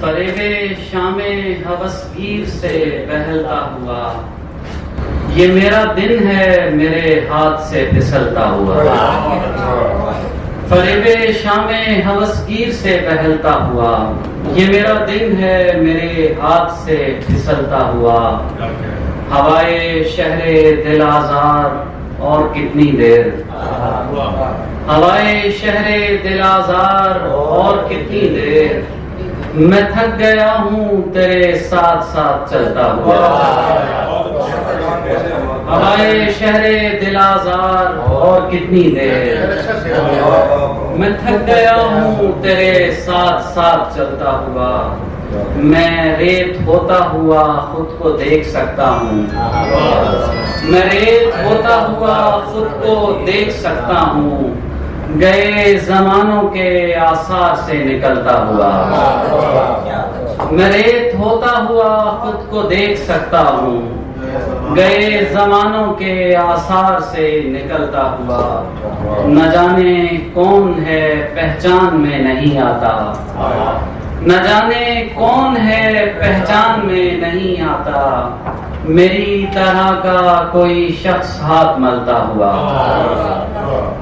فریب شام ہوسگیر سے بہلتا ہوا، یہ میرا دن ہے میرے ہاتھ سے پھسلتا ہوا۔ فریب شام ہوسگیر سے بہلتا ہوا، یہ میرا دن ہے میرے ہاتھ سے پھسلتا ہوا۔ ہوائے شہر دل آزار اور کتنی دیر، ہوائے شہر دل آزار اور کتنی دیر، میں تھک گیا ہوں تیرے ساتھ ساتھ چلتا ہوا۔ ہوائے شہر دل آزار اور کتنی دیر، میں تھک گیا ہوں تیرے ساتھ ساتھ چلتا ہوا۔ میں ریت ہوتا ہوا خود کو دیکھ سکتا ہوں، میں ریت ہوتا ہوا خود کو دیکھ سکتا ہوں، گئے زمانوں کے آثار سے نکلتا ہوا۔ میں ریت ہوتا ہوا خود کو دیکھ سکتا ہوں، گئے زمانوں کے آثار سے نکلتا ہوا۔ نہ جانے کون ہے پہچان میں نہیں آتا، نہ جانے کون ہے پہچان میں نہیں آتا، میری طرح کا کوئی شخص ہاتھ ملتا ہوا۔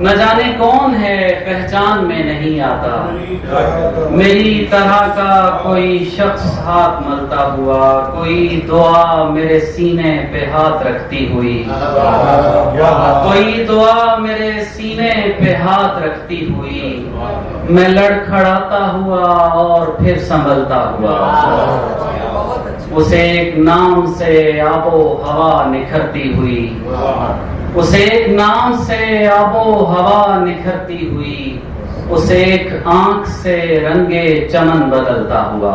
نہ جانے کون ہے پہچان میں نہیں آتا، میری طرح کا کوئی شخص ہاتھ ملتا ہوا۔ کوئی دعا میرے سینے پہ ہاتھ رکھتی ہوئی، کوئی دعا میرے سینے پہ ہاتھ رکھتی ہوئی، میں لڑکھڑاتا ہوا اور پھر سنبھلتا ہوا۔ اسے ایک نام سے آب و ہوا نکھرتی ہوئی، اسے ایک نام سے آب و ہوا نکھرتی ہوئی، اسے ایک آنکھ سے رنگے چمن بدلتا ہوا۔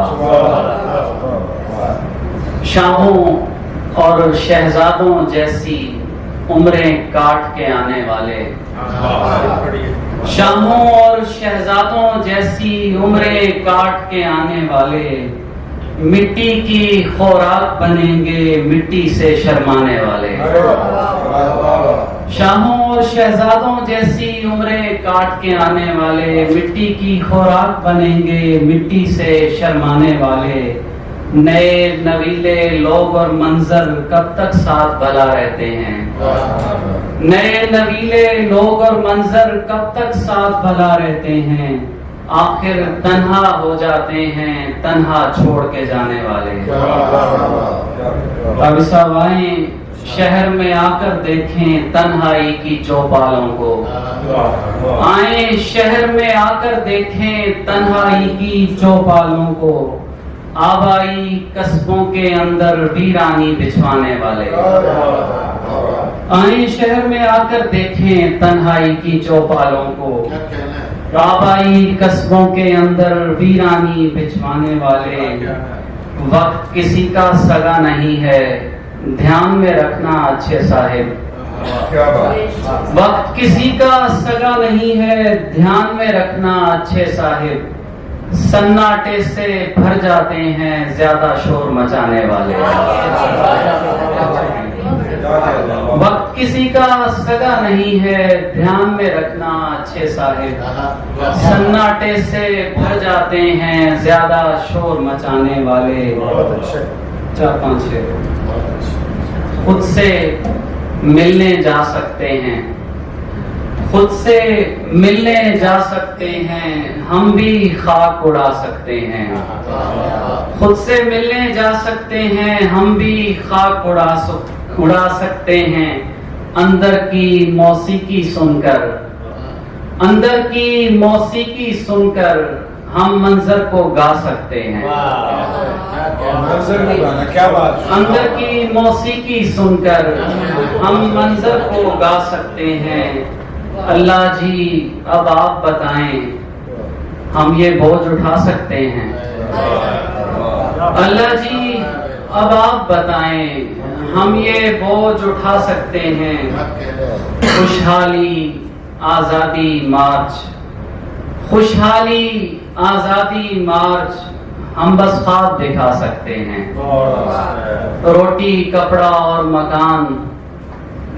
شاہوں اور شہزادوں جیسی عمریں کاٹ کے آنے والے، شاہوں اور شہزادوں جیسی عمریں کاٹ کے آنے والے، مٹی کی خوراک بنیں گے مٹی سے شرمانے والے۔ شاہوں اور شہزادوں جیسی عمریں کاٹ کے آنے والے، مٹی کی خوراک بنیں گے مٹی سے شرمانے والے۔ نئے نویلے لوگ اور منظر کب تک ساتھ بھلا رہتے ہیں، نئے نویلے لوگ اور منظر کب تک ساتھ بھلا رہتے ہیں، آخر تنہا ہو جاتے ہیں تنہا چھوڑ کے جانے والے۔ اب صاحب آئیں شہر میں آ کر دیکھیں تنہائی کی چوپالوں کو، آئیں شہر میں آ کر دیکھیں تنہائی کی چوپالوں کو، آبائی قصبوں کے اندر ویرانی بچھوانے والے۔ آئیں شہر میں آ کر دیکھیں تنہائی کی چوپالوں کو، آبائی قصبوں کے اندر ویرانی بچھوانے والے۔ وقت کسی کا سگا نہیں ہے دھیان میں رکھنا اچھے صاحب، وقت کسی کا سگا نہیں ہے دھیان میں رکھنا اچھے صاحب، سناٹے سے بھر جاتے ہیں زیادہ شور مچانے والے۔ وقت کسی کا سگا نہیں ہے دھیان میں رکھنا اچھے صاحب، سناٹے سے بھر جاتے ہیں زیادہ شور مچانے والے۔ 4-5 خود سے ملنے جا سکتے ہیں، خود سے ملنے جا سکتے ہیں، ہم بھی خاک اڑا سکتے ہیں، خود سے ملنے جا سکتے ہیں، ہم بھی خاک اڑا سکتے ہیں، اندر کی موسیقی سن کر، اندر کی موسیقی سن کر ہم منظر کو گا سکتے ہیں، اندر کی موسیقی سن کر ہم منظر کو گا سکتے ہیں۔ اللہ جی اب آپ بتائیں ہم یہ بوجھ اٹھا سکتے ہیں، اللہ جی اب آپ بتائیں ہم یہ بوجھ اٹھا سکتے ہیں۔ خوشحالی آزادی مارچ، خوشحالی آزادی مارچ ہم بس خواب دکھا سکتے ہیں۔ روٹی کپڑا اور مکان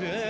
Yeah.